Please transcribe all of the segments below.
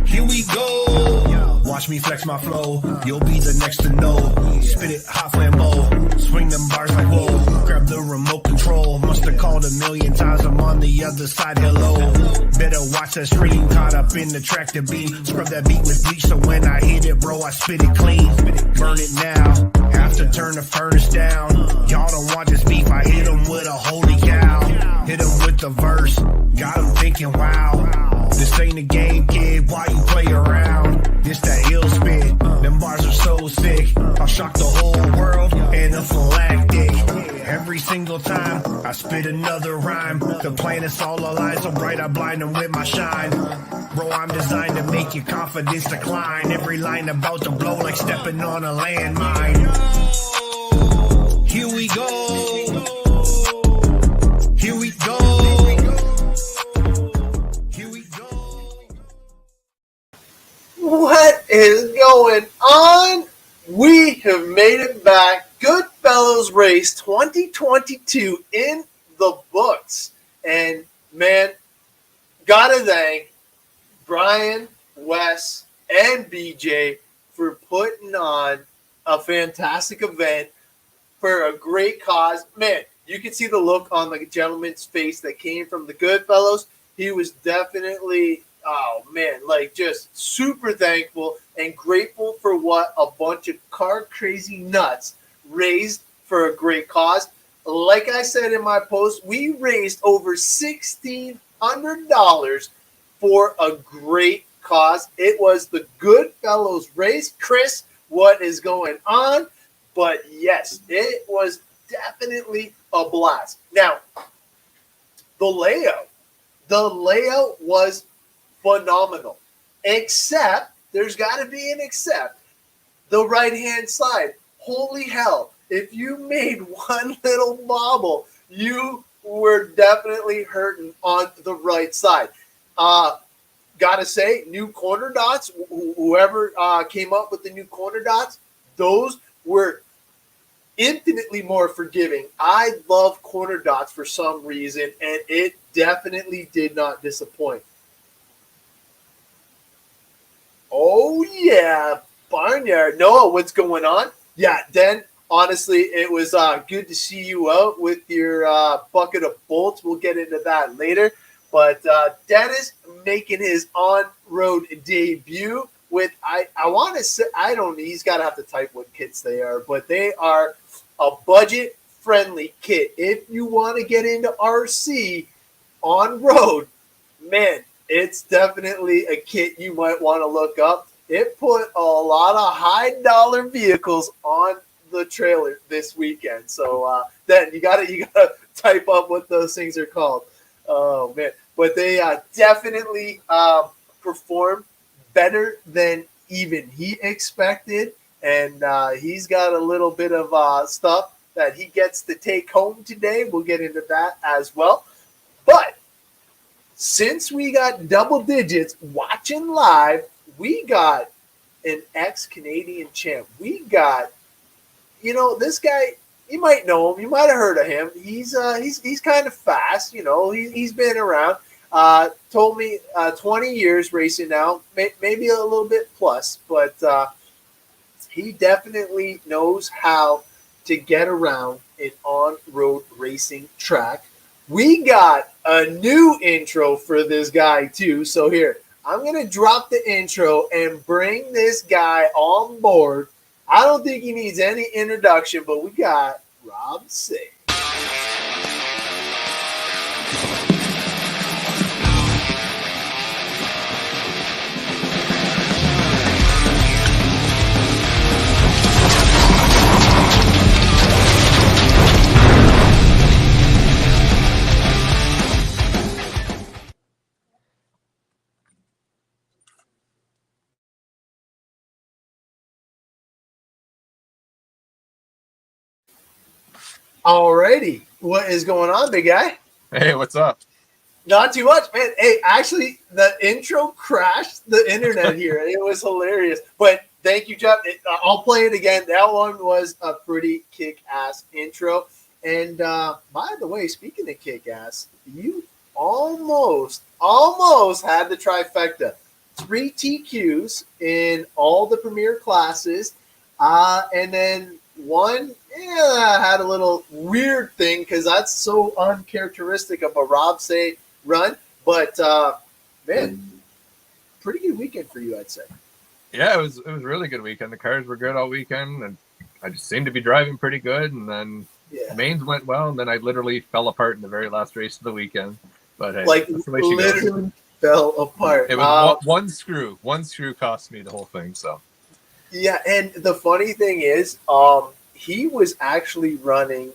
Here we go. Watch me flex my flow. You'll be the next to know. Spit it hot flambeau. Swing them bars like whoa. Grab the remote control. Must have called a million times. I'm on the other side. Hello. Better watch that stream. Caught up in the track to beat. Scrub that beat with bleach. So when I hit it, bro, I spit it clean. Burn it now. Have to turn the furnace down. Y'all don't want this beef. I hit them with a holy cow. Hit them with the verse. Got them thinking, wow. This ain't a game, kid. Why you play around? This that ill spit. Them bars are so sick. I'll shock the whole world. Anaphylactic. Every single time I spit another rhyme. The planet's all alive, so bright I blind them with my shine. Bro, I'm designed to make your confidence decline. Every line about to blow like stepping on a landmine. Here we go. Here we go. Here we go. What is going on? We have made it back. Goodfellas Race 2022 in the books. And, man, gotta thank Brian, Wes, and BJ for putting on a fantastic event for a great cause. Man, you can see the look on the gentleman's face that came from the Goodfellas. He was definitely, oh man, like just super thankful and grateful for what a bunch of car crazy nuts raised for a great cause. Like I said in my post, we raised over $1,600 for a great cause. It was the Goodfellas Race. Chris, what is going on? But yes, it was definitely a blast. Now, the layout was phenomenal. Except, there's got to be an except, the right-hand side. Holy hell, if you made one little bobble, you were definitely hurting on the right side. Gotta say, new corner dots, whoever came up with the new corner dots, those were infinitely more forgiving. I love corner dots for some reason, and it definitely did not disappoint. Oh, yeah, Barnyard. Noah, what's going on? Yeah, Den, honestly, it was good to see you out with your bucket of bolts. We'll get into that later. But Dennis making his on-road debut with, I want to say, I don't know, he's got to have to type what kits they are, but they are a budget-friendly kit. If you want to get into RC on-road, man, it's definitely a kit you might want to look up. It put a lot of high-dollar vehicles on the trailer this weekend. So then you gotta type up what those things are called. Oh man! But they definitely performed better than even he expected, and he's got a little bit of stuff that he gets to take home today. We'll get into that as well. But since we got double digits watching live, we got an ex-Canadian champ. We got, this guy. You might know him. You might have heard of him. He's kind of fast. He's been around. Told me 20 years racing now, maybe a little bit plus, but he definitely knows how to get around an on-road racing track. We got a new intro for this guy too. So here, I'm going to drop the intro and bring this guy on board. I don't think he needs any introduction, but we got Rob Singh. Alrighty, what is going on, big guy? Hey, what's up? Not too much, man. Hey, actually, the intro crashed the internet here. It was hilarious. But thank you, Jeff. I'll play it again. That one was a pretty kick-ass intro. And by the way, speaking of kick-ass, you almost had the trifecta. 3 TQs in all the premier classes, and then one had a little weird thing because that's so uncharacteristic of a Rob Say run. But man, pretty good weekend for you, I'd say. Yeah, it was a really good weekend. The cars were good all weekend, and I just seemed to be driving pretty good. And then mains went well, and then I literally fell apart in the very last race of the weekend. But hey, like that's the way she literally goes. fell apart. It was one screw. One screw cost me the whole thing. So yeah, and the funny thing is, he was actually running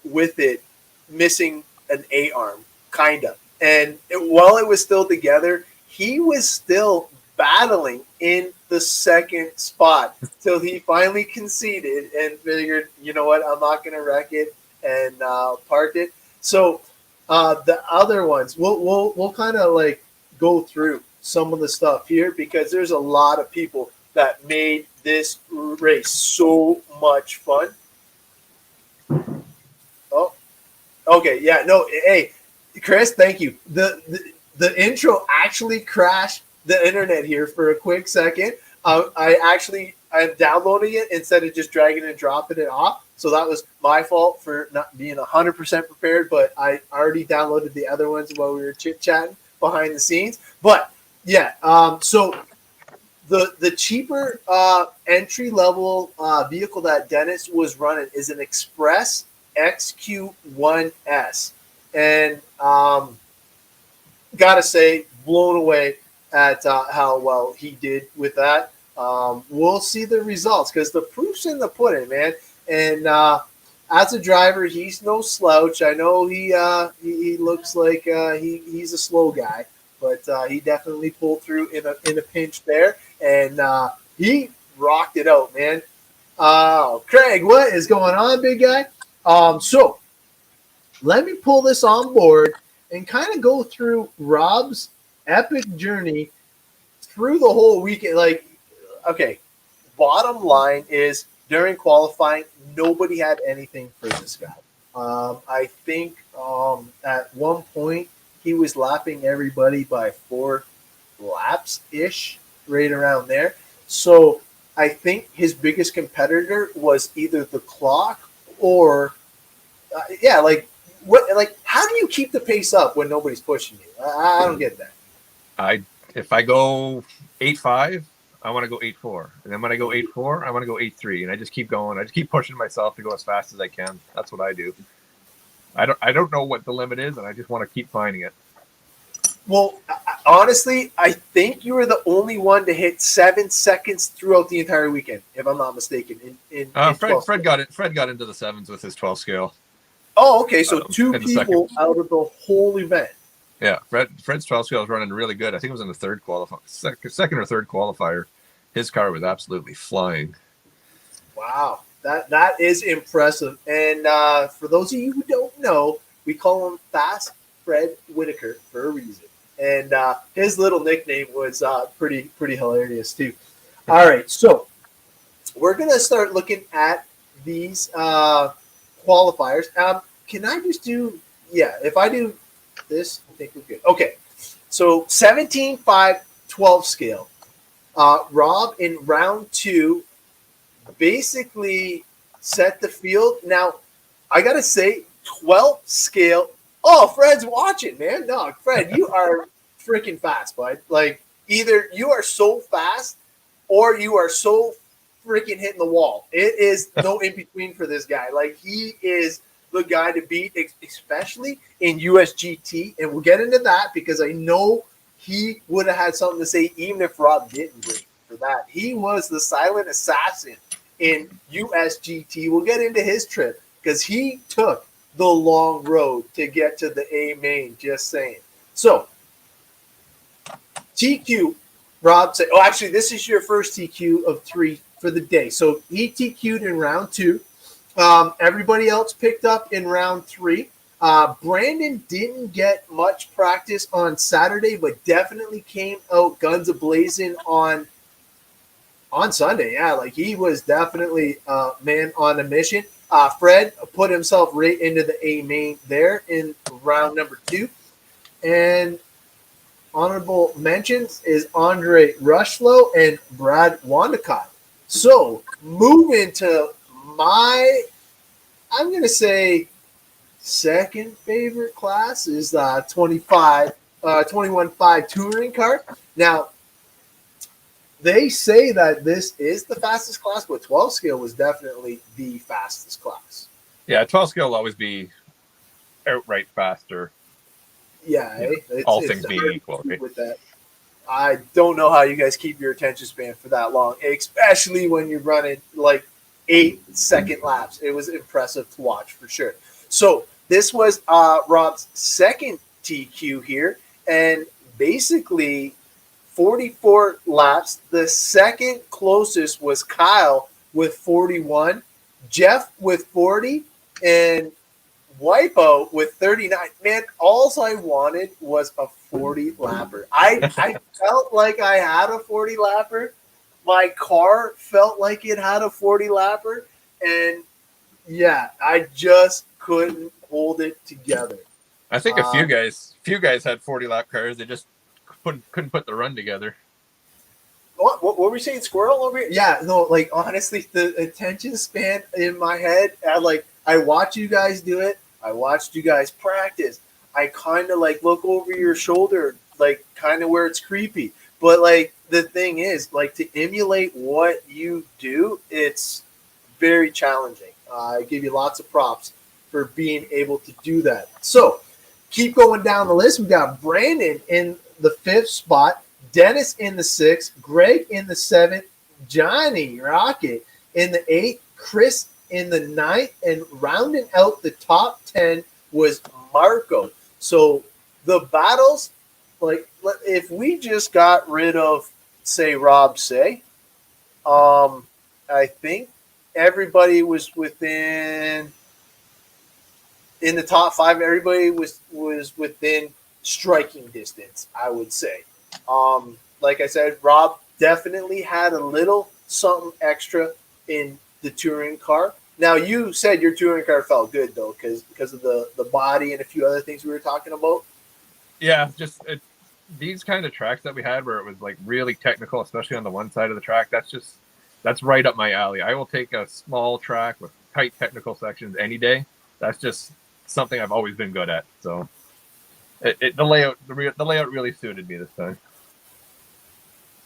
with it missing an A arm, kind of. And while it was still together, he was still battling in the second spot till he finally conceded and figured, you know what, I'm not going to wreck it, and parked it. So the other ones, we'll kind of like go through some of the stuff here because there's a lot of people that made this race so much fun. Oh, okay, yeah, no, hey, Chris, thank you. The intro actually crashed the internet here for a quick second. I'm downloading it instead of just dragging and dropping it off. So that was my fault for not being 100% prepared, but I already downloaded the other ones while we were chit-chatting behind the scenes. But yeah, so the cheaper entry-level vehicle that Dennis was running is an Express XQ1S. And gotta say, blown away at how well he did with that. We'll see the results because the proof's in the pudding, man. And as a driver, he's no slouch. I know he looks like he's a slow guy, but he definitely pulled through in a pinch there, and he rocked it out, man. Craig, what is going on, big guy? So let me pull this on board and kind of go through Rob's epic journey through the whole weekend. Like, okay, bottom line is during qualifying, nobody had anything for this guy. I think at one point he was lapping everybody by 4 laps-ish, right around there. So I think his biggest competitor was either the clock or, how do you keep the pace up when nobody's pushing you? I don't get that. If I go 8.5, I want to go 8.4, and then when I go 8.4, I want to go 8.3, and I just keep going. I just keep pushing myself to go as fast as I can. That's what I do. I don't know what the limit is, and I just want to keep finding it. Well, honestly, I think you were the only one to hit 7 seconds throughout the entire weekend, if I'm not mistaken. Fred got into the 7s with his 12 scale. Oh, okay. So 2 people out of the whole event. Yeah, Fred's 12 scale was running really good. I think it was in the second or third qualifier. His car was absolutely flying. Wow, that is impressive. And for those of you who don't know, we call him Fast Fred Whitaker for a reason. And his little nickname was pretty hilarious too. All right, so we're gonna start looking at these qualifiers. Can I just do? Yeah, if I do this, I think we're good. Okay, so 17, 5, 12 scale. Rob in round 2 basically set the field. Now, I gotta say, 12 scale. Oh, Fred's watching, man. No, Fred, you are freaking fast, bud. Like, either you are so fast or you are so freaking hitting the wall. It is no in between for this guy. Like, he is the guy to beat, especially in USGT. And we'll get into that because I know he would have had something to say even if Rob didn't bring for that. He was the silent assassin in USGT. We'll get into his trip because he took the long road to get to the A main, just saying. So, TQ, Rob said, oh, actually, this is your first TQ of 3 for the day. So, he TQ'd in round 2. Everybody else picked up in round 3. Brandon didn't get much practice on Saturday, but definitely came out guns a-blazing on Sunday. Yeah, like he was definitely a man on a mission. Fred put himself right into the A main there in round number 2. And honorable mentions is Andre Rushlow and Brad Wandicott. So moving to my, I'm going to say second favorite class is 21.5 touring car. Now, they say that this is the fastest class, but 12 scale was definitely the fastest class. Yeah, 12 scale will always be outright faster. Yeah, all things being equal. Right? With that, I don't know how you guys keep your attention span for that long, especially when you're running like 8-second laps. It was impressive to watch for sure. So this was Rob's second TQ here, and basically 44 laps. The second closest was Kyle with 41, Jeff with 40, and Wipo with 39. Man, all I wanted was a 40 lapper. I felt like I had a 40 lapper. My car felt like it had a 40 lapper. And yeah, I just couldn't hold it together. I think a few guys had 40 lap cars. They just couldn't put the run together. What were we saying? Squirrel over here? Yeah, no, like honestly, the attention span in my head, I watch you guys do it. I watched you guys practice. I kind of like look over your shoulder, like kind of where it's creepy. But like the thing is, like to emulate what you do, it's very challenging. I give you lots of props for being able to do that. So keep going down the list. We got Brandon in the 5th spot, Dennis in the 6th, Greg in the 7th, Johnny Rocket in the 8th, Chris in the 9th, and rounding out the top 10 was Marco. So the battles, like if we just got rid of, say, Rob Say, I think everybody was within, in the top 5, everybody was within striking distance, I would say. Like I said, Rob definitely had a little something extra in the touring car. Now, you said your touring car felt good, though, because of the body and a few other things we were talking about. Yeah, just these kind of tracks that we had where it was like really technical, especially on the one side of the track, that's right up my alley. I will take a small track with tight technical sections any day. That's just something I've always been good at. So the layout really suited me this time.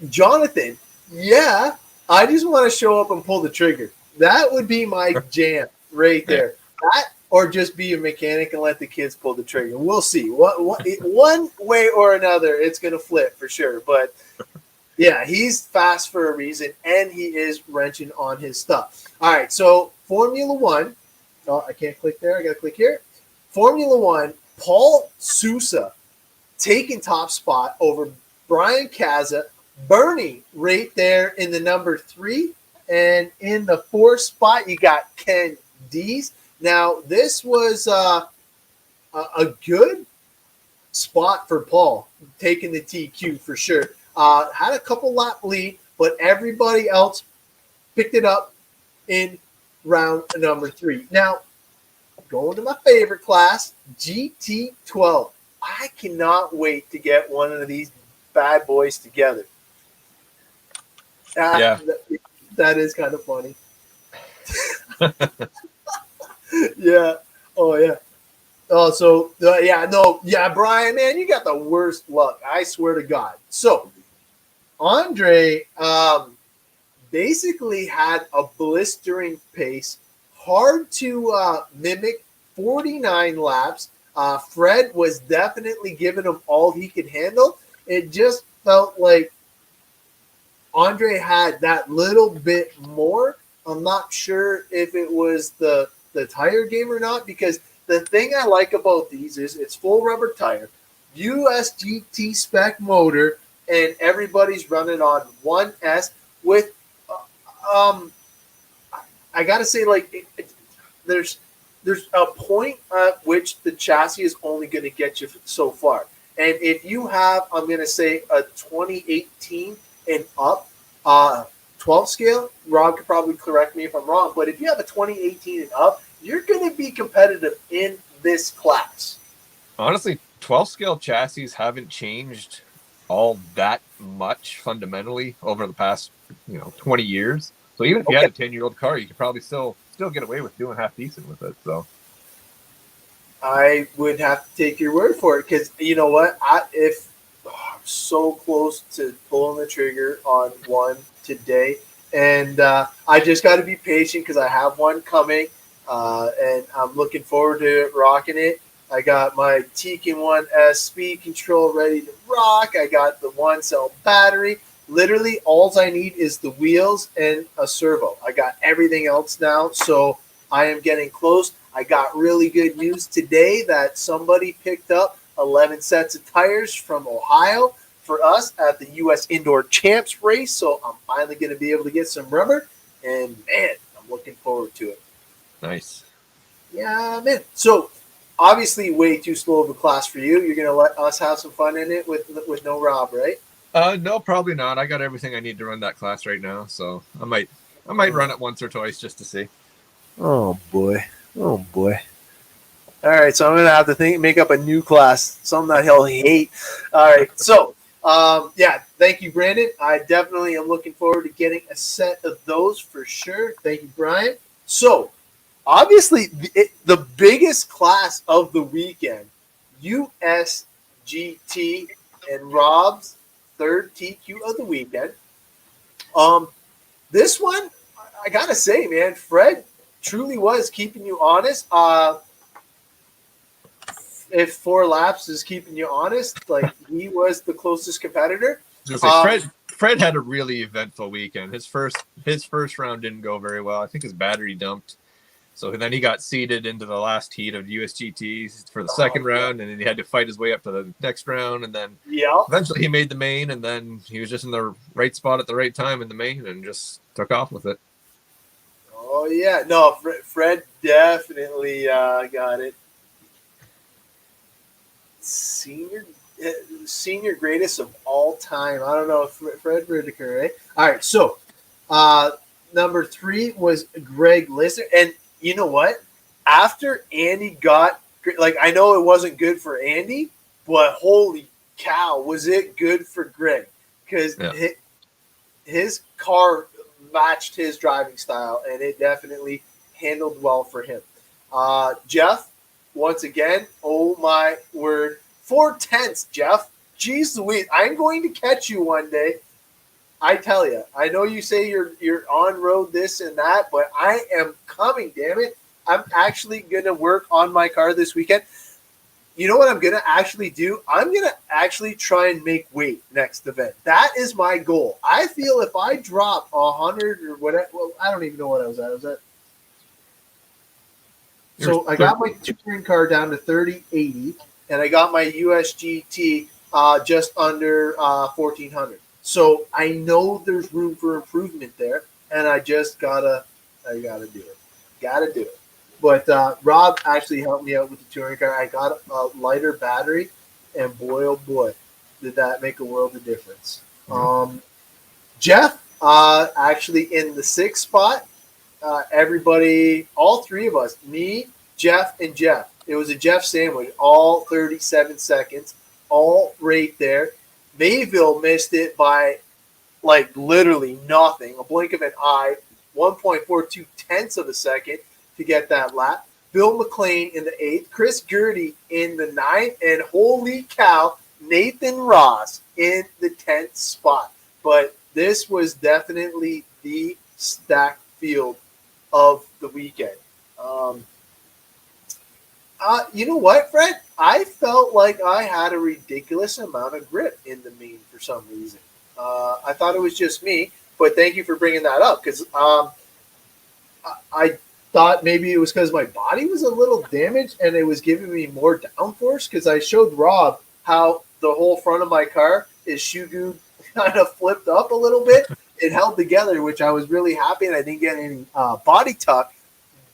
Jonathan, yeah, I just want to show up and pull the trigger. That would be my jam right there. That or just be a mechanic and let the kids pull the trigger. We'll see. What one way or another, it's going to flip for sure. But yeah, he's fast for a reason, and he is wrenching on his stuff. All right, so Formula One. Oh, I can't click there. I got to click here. Formula One, Paul Sousa taking top spot over Brian Kaza. Bernie right there in the number 3. And in the 4th spot, you got Ken Dees. Now, this was a good spot for Paul, taking the TQ for sure. Had a couple lap lead, but everybody else picked it up in round number 3. Now, going to my favorite class, GT12. I cannot wait to get one of these bad boys together. Yeah. That is kind of funny. Yeah. Oh, yeah. Oh, so, Brian, man, you got the worst luck. I swear to God. So, Andre basically had a blistering pace, hard to mimic, 49 laps. Fred was definitely giving him all he could handle. It just felt like Andre had that little bit more. I'm not sure if it was the tire game or not, because the thing I like about these is it's full rubber tire, USGT spec motor, and everybody's running on 1S with, I got to say, like, there's a point at which the chassis is only going to get you so far. And if you have, I'm going to say, a 2018 and up 12 scale, Rob could probably correct me if I'm wrong, but if you have a 2018 and up, you're going to be competitive in this class. Honestly, 12 scale chassis haven't changed all that much fundamentally over the past 20 years. So even if you Okay. had a 10-year-old car, you could probably still get away with doing half decent with it. So I would have to take your word for it because you know what? I'm so close to pulling the trigger on one today, and I just got to be patient because I have one coming, and I'm looking forward to rocking it. I got my Tekin 1S speed control ready to rock. I got the 1 cell battery. Literally, all I need is the wheels and a servo. I got everything else now, so I am getting close. I got really good news today that somebody picked up 11 sets of tires from Ohio for us at the U.S. Indoor Champs race. So I'm finally going to be able to get some rubber. And, man, I'm looking forward to it. nice. Yeah, man. So obviously way too slow of a class for you. You're going to let us have some fun in it with no Rob, right? No, probably not. I got everything I need to run that class right now, so I might run it once or twice just to see. Oh, boy. Oh, boy. All right, so I'm gonna have to make up a new class, something that he'll hate. All right, so yeah, thank you, Brandon. I definitely am looking forward to getting a set of those for sure. Thank you, Brian. So obviously, the biggest class of the weekend, USGT and Rob's third TQ of the weekend. This one, I gotta say, man, Fred truly was keeping you honest. If 4 laps is keeping you honest, like he was the closest competitor. Fred had a really eventful weekend. His first round didn't go very well. I think his battery dumped. So then he got seeded into the last heat of USGT for the second round, and then he had to fight his way up to the next round, and then eventually he made the main, and then he was just in the right spot at the right time in the main and just took off with it. Oh yeah, no, Fred definitely got it. Senior greatest of all time. I don't know, Fred Whitaker, right? All right, so number 3 was Greg Lister, and you know what? After Andy got, like, I know it wasn't good for Andy, but holy cow, was it good for Greg? Because his car matched his driving style, and it definitely handled well for him. Jeff, once again, oh my word, 4/10, Jeff. Jeez Louise, I'm going to catch you one day. I tell you, I know you say you're on road this and that, but I am coming, damn it. I'm actually going to work on my car this weekend. You know what I'm going to actually do? I'm going to actually try and make weight next event. That is my goal. I feel if I drop 100 or whatever, well, I don't even know what I was at. So I got my touring car down to 3080, and I got my USGT just under 1400. So I know there's room for improvement there, and I just gotta do it. Gotta do it. But Rob actually helped me out with the touring car. I got a lighter battery, and boy, oh boy, did that make a world of difference. Mm-hmm. Jeff, actually in the 6th spot, everybody, all 3 of us, me, Jeff, and Jeff. It was a Jeff sandwich, all 37 seconds, all right there. Mayville missed it by, like, literally nothing, a blink of an eye, 1.42 tenths of a second to get that lap. Bill McLean in the 8th, Chris Gurdy in the 9th, and holy cow, Nathan Ross in the 10th spot. But this was definitely the stacked field of the weekend. You know what, Fred? I felt like I had a ridiculous amount of grip in the main for some reason. I thought it was just me, but thank you for bringing that up because I thought maybe it was because my body was a little damaged and it was giving me more downforce because I showed Rob how the whole front of my car is shoe kind of flipped up a little bit. It held together, which I was really happy, and I didn't get any body tuck,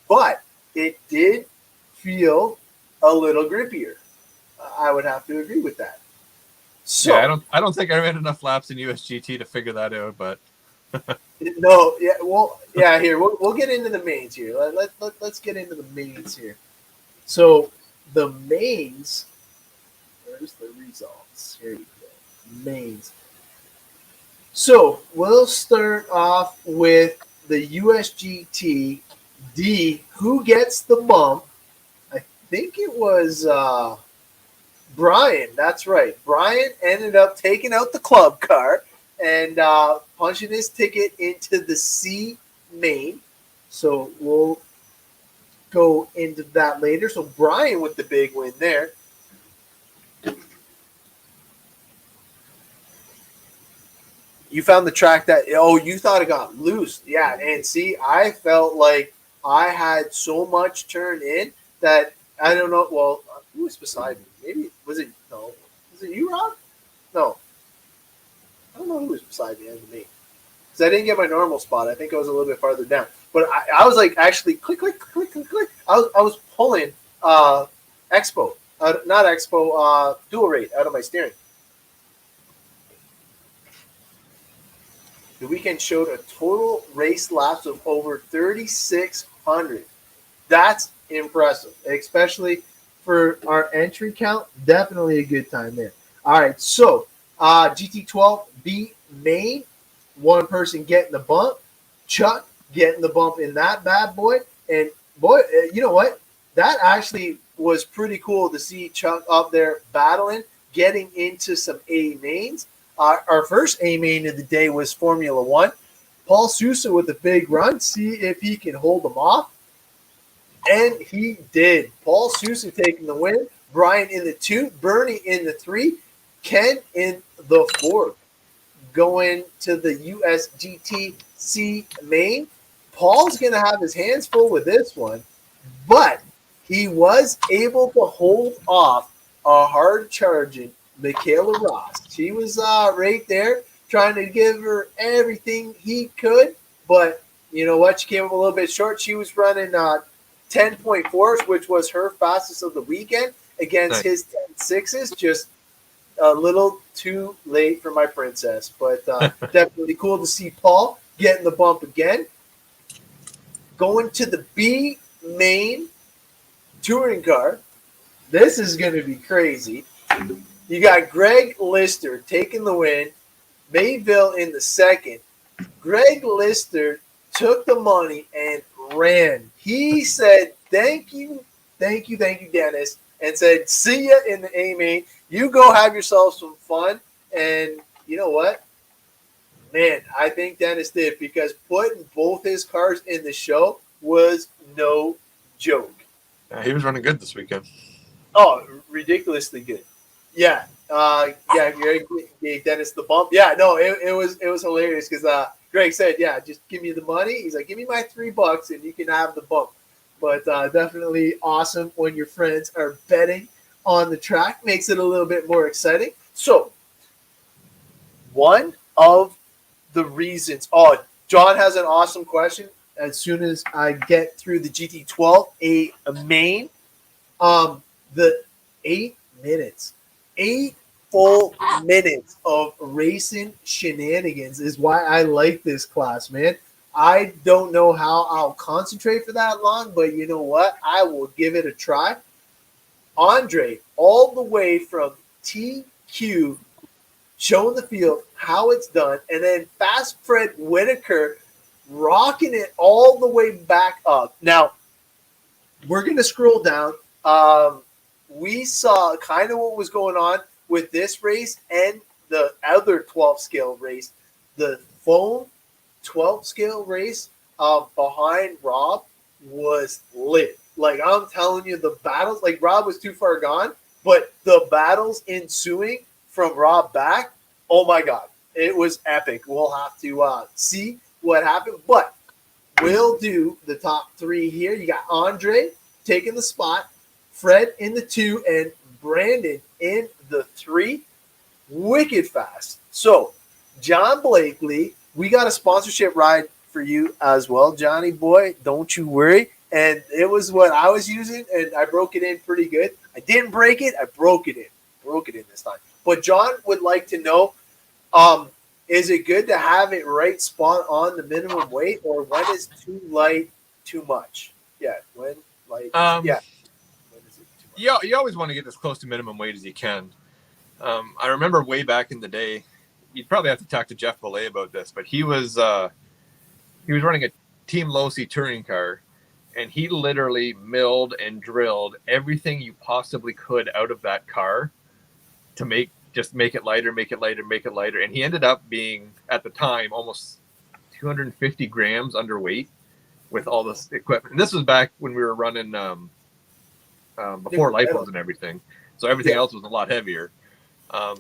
but it did feel a little grippier. I would have to agree with that. So yeah, I don't think I ran enough laps in USGT to figure that out, but no, yeah, well, yeah. Here we'll get into the mains here. Let's get into the mains here. So the mains. Where's the results? Here you go. mains. So we'll start off with the USGT D. Who gets the bump? I think it was Brian. That's right. Brian ended up taking out the club car and punching his ticket into the C main. So we'll go into that later. So Brian with the big win there. You found the track that, you thought it got loose. Yeah, and see, I felt like I had so much turn in that, I don't know, well, who was beside me? Maybe, was it you, Rob? No. I don't know who was beside me and me. Because I didn't get my normal spot. I think I was a little bit farther down. But I was like, actually, click, click, click, click, click. I was pulling Expo, not Expo, dual rate out of my steering. The weekend showed a total race laps of over 3,600. That's impressive, especially for our entry count. Definitely a good time there. All right, so GT12B main, one person getting the bump. Chuck getting the bump in that bad boy. And boy, you know what? That actually was pretty cool to see Chuck up there battling, getting into some A mains. Our first A main of the day was Formula One. Paul Sousa with a big run. See if he can hold them off. And he did. Paul Sousa taking the win. Brian in the 2. Bernie in the 3. Ken in the 4. Going to the USGTC main. Paul's going to have his hands full with this one. But he was able to hold off a hard-charging Michaela Ross. She was right there trying to give her everything he could, but you know what? She came up a little bit short. She was running 10.4s, which was her fastest of the weekend against his 10.6s. Just a little too late for my princess, but definitely cool to see Paul getting the bump again. Going to the B main touring car. This is going to be crazy. You got Greg Lister taking the win, Mayville in the second. Greg Lister took the money and ran. He said, thank you, Dennis, and said, see ya in the A main. You go have yourself some fun. And you know what? Man, I think Dennis did, because putting both his cars in the show was no joke. Yeah, he was running good this weekend. Oh, ridiculously good. Yeah, Greg gave Dennis the bump. Yeah, no, it was hilarious because Greg said, yeah, just give me the money. He's like, give me my $3 and you can have the bump. But definitely awesome when your friends are betting on the track. Makes it a little bit more exciting. So, one of the reasons. Oh, John has an awesome question. As soon as I get through the GT12, a main, the 8 minutes. 8 full minutes of racing shenanigans is why I like this class, man. I don't know how I'll concentrate for that long, but you know what? I will give it a try. Andre, all the way from TQ, showing the field how it's done, and then Fast Fred Whitaker rocking it all the way back up. Now, we're going to scroll down. We saw kind of what was going on with this race and the other 12 scale race. The phone 12 scale race behind Rob was lit. Like, I'm telling you, the battles, like, Rob was too far gone, but the battles ensuing from Rob back, oh my God, it was epic. We'll have to see what happened, but we'll do the top 3 here. You got Andre taking the spot, Fred in the 2, and Brandon in the 3. Wicked fast. So, John Blakely, we got a sponsorship ride for you as well, Johnny boy. Don't you worry. And it was what I was using, and I broke it in pretty good. I didn't break it. I broke it in. Broke it in this time. But John would like to know, is it good to have it right spot on the minimum weight, or when is too light too much? Yeah, when light. Yeah. You always want to get as close to minimum weight as you can. I remember way back in the day, you'd probably have to talk to Jeff Belay about this, but he was running a Team Losi touring car, and he literally milled and drilled everything you possibly could out of that car to make it lighter, make it lighter, make it lighter. And he ended up being, at the time, almost 250 grams underweight with all this equipment. And this was back when we were running before lipos and everything. So everything else was a lot heavier.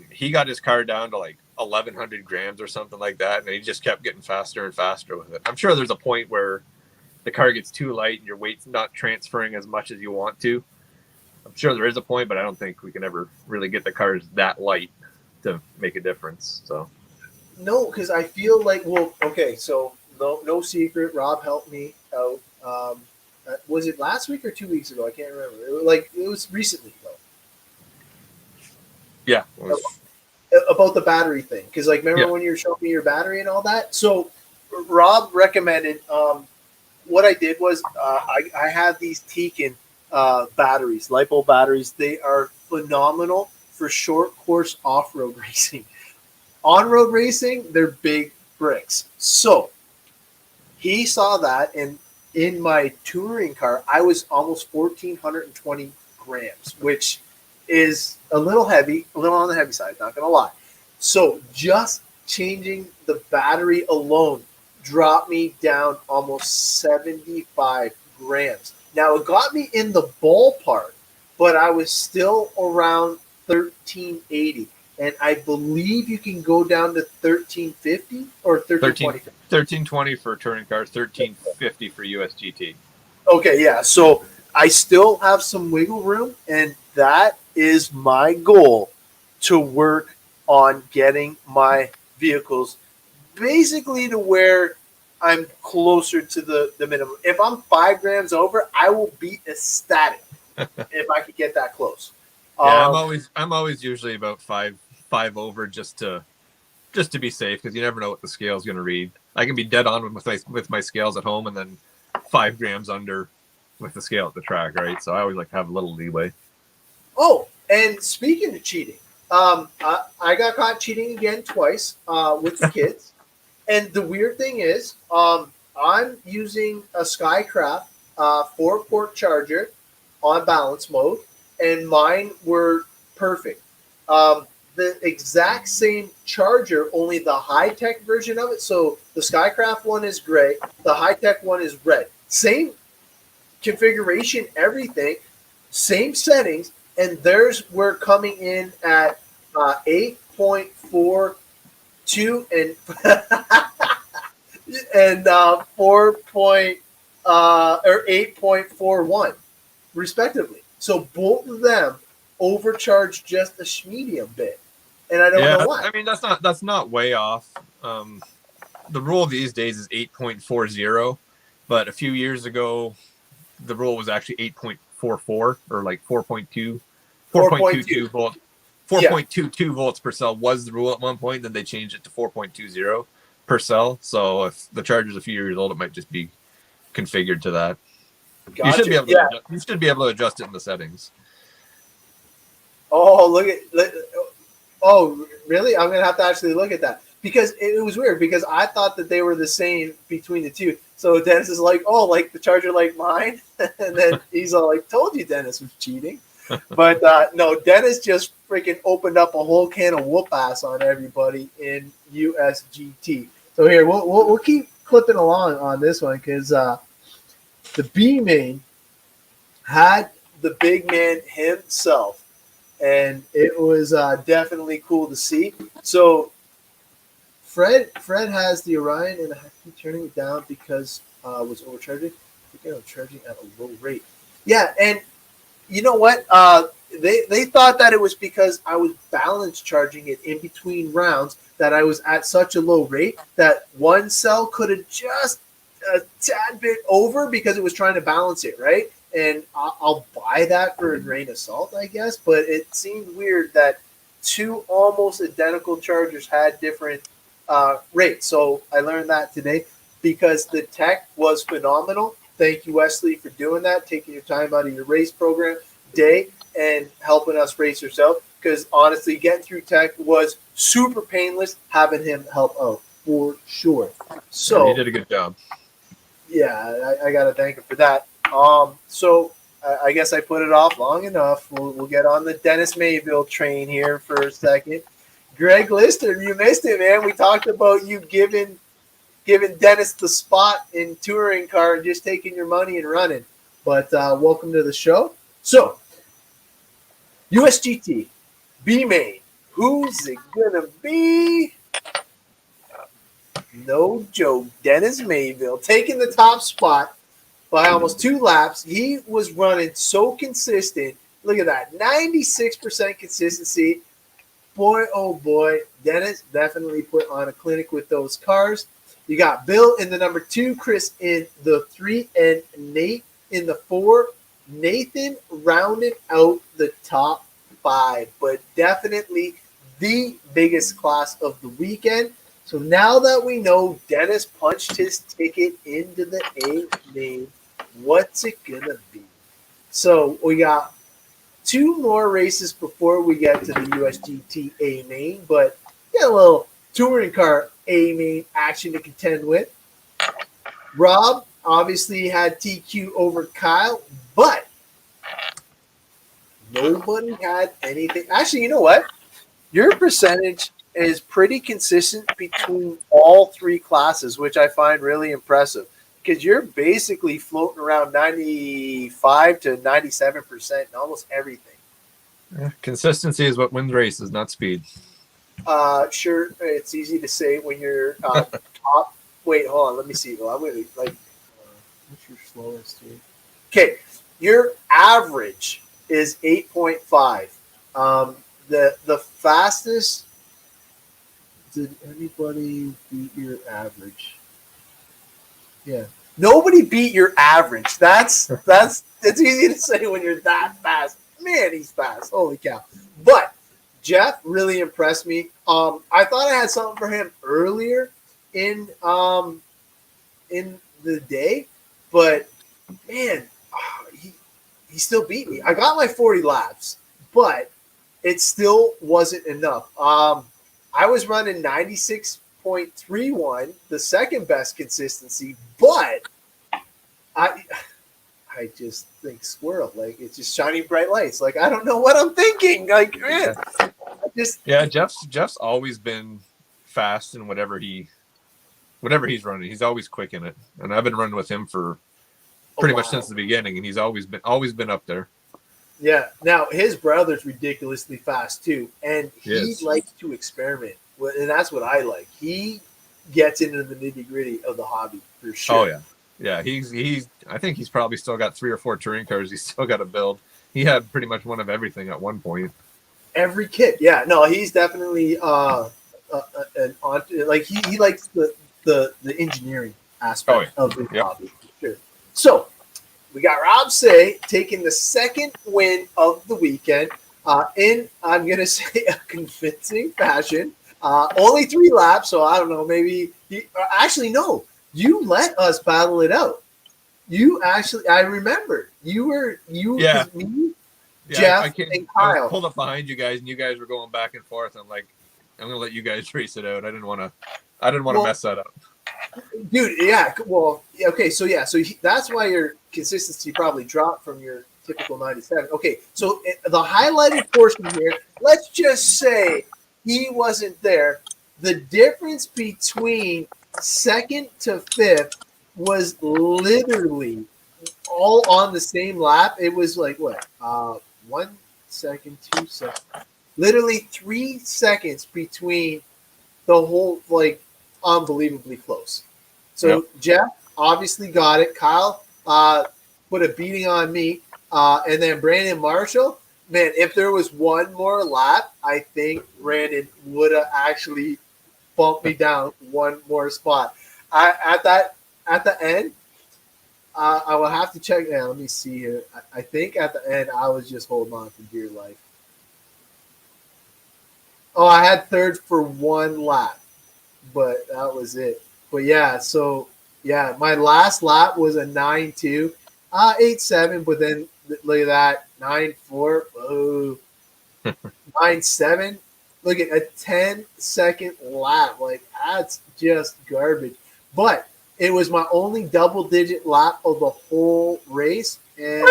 He got his car down to like 1,100 grams or something like that, and he just kept getting faster and faster with it. I'm sure there's a point where the car gets too light and your weight's not transferring as much as you want to. I'm sure there is a point, but I don't think we can ever really get the cars that light to make a difference. So no, because I feel like, well, okay, so no secret. Rob helped me out. Was it last week or 2 weeks ago? I can't remember. It was recently though. Yeah. About the battery thing, because like remember when you were showing me your battery and all that. So Rob recommended. What I did was I have these Tekin batteries, LiPo batteries. They are phenomenal for short course off-road racing. On-road racing, they're big bricks. So he saw that, and in my touring car, I was almost 1,420 grams, which is a little heavy, a little on the heavy side, not going to lie. So just changing the battery alone dropped me down almost 75 grams. Now, it got me in the ballpark, but I was still around 1,380. And I believe you can go down to 1,350 or 1,320. 1,320 for touring cars, 1,350 for USGT. Okay, yeah. So I still have some wiggle room, and that is my goal, to work on getting my vehicles basically to where I'm closer to the minimum. If I'm 5 grams over, I will be ecstatic if I could get that close. Yeah, I'm always usually about five over just to be safe, because you never know what the scale's going to read. I can be dead on with my scales at home, and then 5 grams under with the scale at the track, right? So I always like to have a little leeway. Oh, and speaking of cheating, I got caught cheating again twice with the kids. And the weird thing is, I'm using a Skycraft 4-port charger on balance mode, and mine were perfect. The exact same charger, only the high-tech version of it. So the Skycraft one is gray, the high-tech one is red. Same configuration, everything, same settings, and theirs were coming in at 8.42 and 8.41 respectively. So both of them overcharged just a medium bit, and I don't know why. I mean, that's not way off. The rule these days is 8.40, but a few years ago, the rule was actually 8.44 or like 4.22 volts. 4.22 volts per cell was the rule at one point. Then they changed it to 4.20 per cell. So if the charger's a few years old, it might just be configured to that. Gotcha. You should be able to adjust it in the settings. Oh, oh, really? I'm gonna have to actually look at that, because it was weird, because I thought that they were the same between the two. So Dennis is like, "Oh, like the charger like mine," and then he's all like, "Told you Dennis was cheating." But no, Dennis just freaking opened up a whole can of whoop ass on everybody in USGT. So here, we'll keep clipping along on this one, because the B main had the big man himself, and it was definitely cool to see. So Fred has the Orion, and I keep turning it down because I was overcharging. I think I'm charging at a low rate. Yeah, and you know what? They thought that it was because I was balance charging it in between rounds, that I was at such a low rate that one cell could have just a tad bit over because it was trying to balance it, right? And I'll buy that for a grain of salt, I guess. But it seemed weird that two almost identical chargers had different rates. So I learned that today, because the tech was phenomenal. Thank you, Wesley, for doing that, taking your time out of your race program day and helping us race yourself. because honestly, getting through tech was super painless. Having him help out for sure. So he did a good job. yeah, I got to thank him for that. So I guess I put it off long enough. We'll get on the Dennis Mayville train here for a second. Greg Lister, you missed it, man. We talked about you giving Dennis the spot in touring car and just taking your money and running. But welcome to the show. So, USGT, B main. Who's it gonna be? No joke. Dennis Mayville taking the top spot by almost 2 laps. He was running so consistent. Look at that. 96% consistency. Boy, oh boy. Dennis definitely put on a clinic with those cars. You got Bill in the number 2, Chris in the 3, and Nate in the 4. Nathan rounded out the top 5, but definitely the biggest class of the weekend. So now that we know Dennis punched his ticket into the A main, what's it going to be? So we got 2 more races before we get to the USGT A main, but get a little touring car A main action to contend with. Rob obviously had TQ over Kyle, but nobody had anything. Actually, you know what? Your percentage is pretty consistent between all 3 classes, which I find really impressive because you're basically floating around 95 to 97% in almost everything. Yeah, consistency is what wins races, not speed. Sure, it's easy to say when you're top. Wait, hold on. Let me see. Well, I'm really like, what's your slowest here? Okay, your average is 8.5. The fastest. Did anybody beat your average? Yeah, nobody beat your average. That's it's easy to say when you're that fast. Man, he's fast. Holy cow! But Jeff really impressed me. I thought I had something for him earlier in the day, but man, he still beat me. I got my 40 laps, but it still wasn't enough. I was running 96.31, the second best consistency, but I just think squirrel. Like, it's just shining bright lights. Like, I don't know what I'm thinking. Like, man, Jeff's always been fast in whatever he's running. He's always quick in it, and I've been running with him for pretty much since the beginning, and he's always been up there. Yeah. Now his brother's ridiculously fast too, and he likes to experiment, and that's what I like. He gets into the nitty gritty of the hobby for sure. Oh yeah, yeah. He's. I think he's probably still got 3 or 4 touring cars. He's still got to build. He had pretty much one of everything at one point. Every kit, yeah. No, he's definitely like he likes the engineering aspect of the hobby for sure. So we got Rob Say taking the second win of the weekend in, I'm going to say, a convincing fashion. Only 3 laps, so I don't know, maybe actually, no, you let us battle it out. You actually, I remember, me, Jeff, and Kyle. I pulled up behind you guys, and you guys were going back and forth. I'm like, I'm going to let you guys race it out. I didn't want to mess that up. Dude, yeah. Well, okay. So that's why your consistency probably dropped from your typical 97. Okay, so the highlighted portion here, let's just say he wasn't there. The difference between second to 5th was literally all on the same lap. It was like what? 1 second, 2 seconds. Literally 3 seconds between the whole, like, unbelievably close. So Jeff obviously got it. Kyle put a beating on me. And then Brandon Marshall, man, if there was one more lap, I think Brandon would have actually bumped me down one more spot. At the end, I will have to check. Yeah, let me see here. I think at the end, I was just holding on for dear life. Oh, I had 3rd for 1 lap, but that was it. But yeah, so yeah, my last lap was a 9.2, 8.7, but then look at that, 9.4. Oh, 9.7. Look at a 10-second lap. Like, that's just garbage. But it was my only double-digit lap of the whole race, and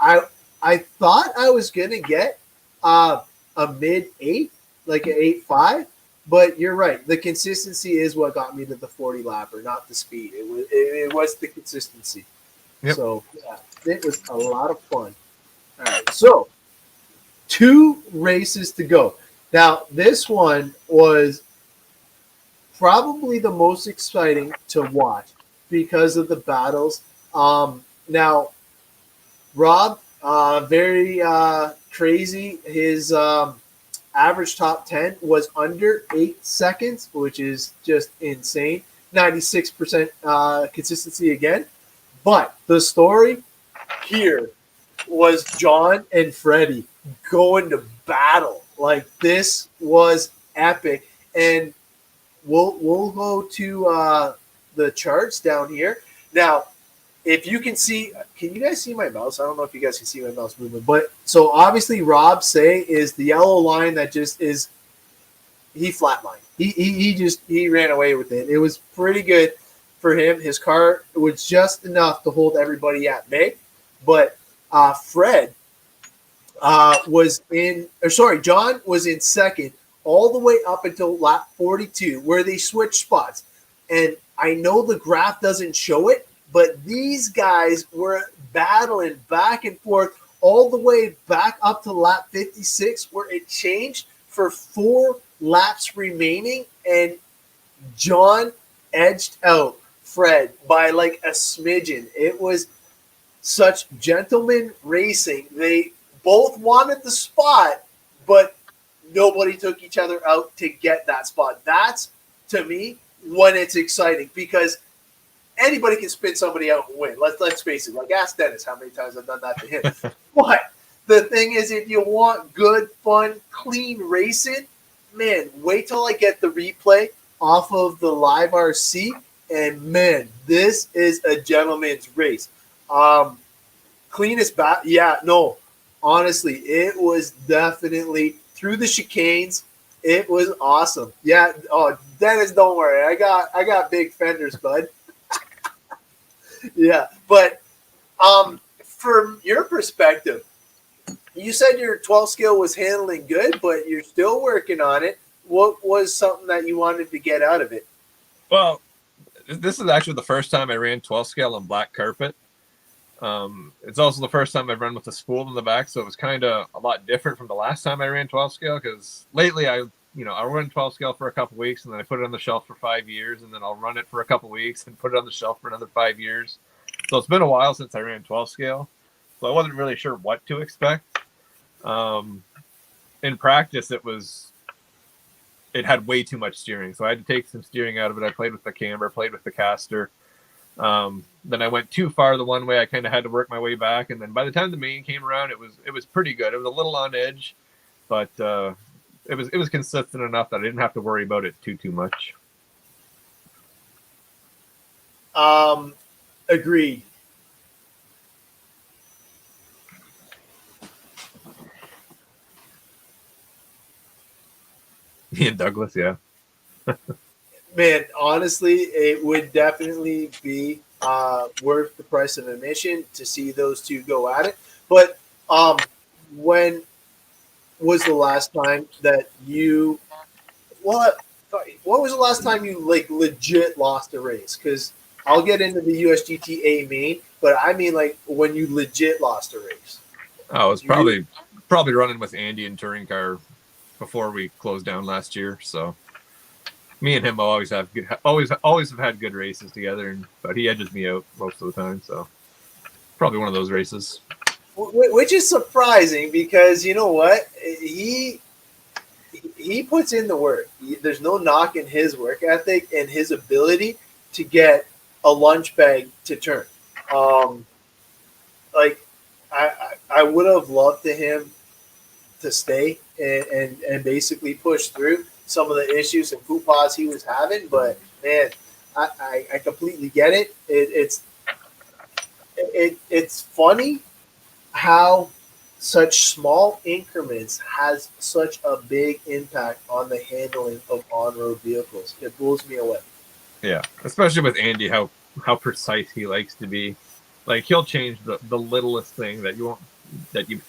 I thought I was gonna get a mid-8, like an 8.5. But you're right. The consistency is what got me to the 40 lapper, not the speed. It was the consistency. Yep. So yeah, it was a lot of fun. All right, so 2 races to go. Now this one was probably the most exciting to watch because of the battles. Now Rob, very crazy. His average top 10 was under 8 seconds, which is just insane. 96% consistency again. But the story here was John and Freddie going to battle. Like, this was epic. And we'll go to the charts down here. Now, if you can see, can you guys see my mouse? I don't know if you guys can see my mouse movement, but so obviously Rob Say is the yellow line that just is, he flatlined. He ran away with it. It was pretty good for him. His car was just enough to hold everybody at bay, but Fred John was in second all the way up until lap 42, where they switched spots. And I know the graph doesn't show it, but these guys were battling back and forth all the way back up to lap 56, where it changed for 4 laps remaining, and John edged out Fred by like a smidgen. It was such gentleman racing. They both wanted the spot, but nobody took each other out to get that spot. That's, to me, when it's exciting, because anybody can spin somebody out and win. Let's face it. Like, ask Dennis how many times I've done that to him. But the thing is, if you want good, fun, clean racing, man, wait till I get the replay off of the live RC. And man, this is a gentleman's race. Cleanest back. Yeah, no, honestly, it was definitely through the chicanes. It was awesome. Yeah. Oh, Dennis, don't worry. I got big fenders, bud. Yeah, but from your perspective, you said your 12 scale was handling good, but you're still working on it. What was something that you wanted to get out of it? Well, this is actually the first time I ran 12 scale on black carpet. It's also the first time I've run with a spool in the back, so it was kind of a lot different from the last time I ran 12 scale, because lately I run 12 scale for a couple weeks, and then I put it on the shelf for 5 years, and then I'll run it for a couple weeks and put it on the shelf for another 5 years. So it's been a while since I ran 12 scale, so I wasn't really sure what to expect. In practice, it had way too much steering, so I had to take some steering out of it. I played with the camber, played with the caster. Then I went too far the one way. I kind of had to work my way back, and then by the time the main came around, it was pretty good. It was a little on edge, but it was consistent enough that I didn't have to worry about it too much. Agreed. Me and Douglas, yeah. Man, honestly, it would definitely be worth the price of admission to see those two go at it. But when was the last time that you what was the last time you like legit lost a race? Because I'll get into the USGTA main, but I mean like when you legit lost a race. Oh, it was probably running with Andy in touring car before we closed down last year. So me and him always have had good races together, but he edges me out most of the time. So probably one of those races. Which is surprising because you know what, he puts in the work. There's no knock in his work ethic and his ability to get a lunch bag to turn. Like I would have loved to him to stay and basically push through some of the issues and faux he was having, but man, I completely get it. It's funny how such small increments has such a big impact on the handling of on-road vehicles. It blows me away. Yeah, especially with Andy, how precise he likes to be. Like he'll change the littlest thing that you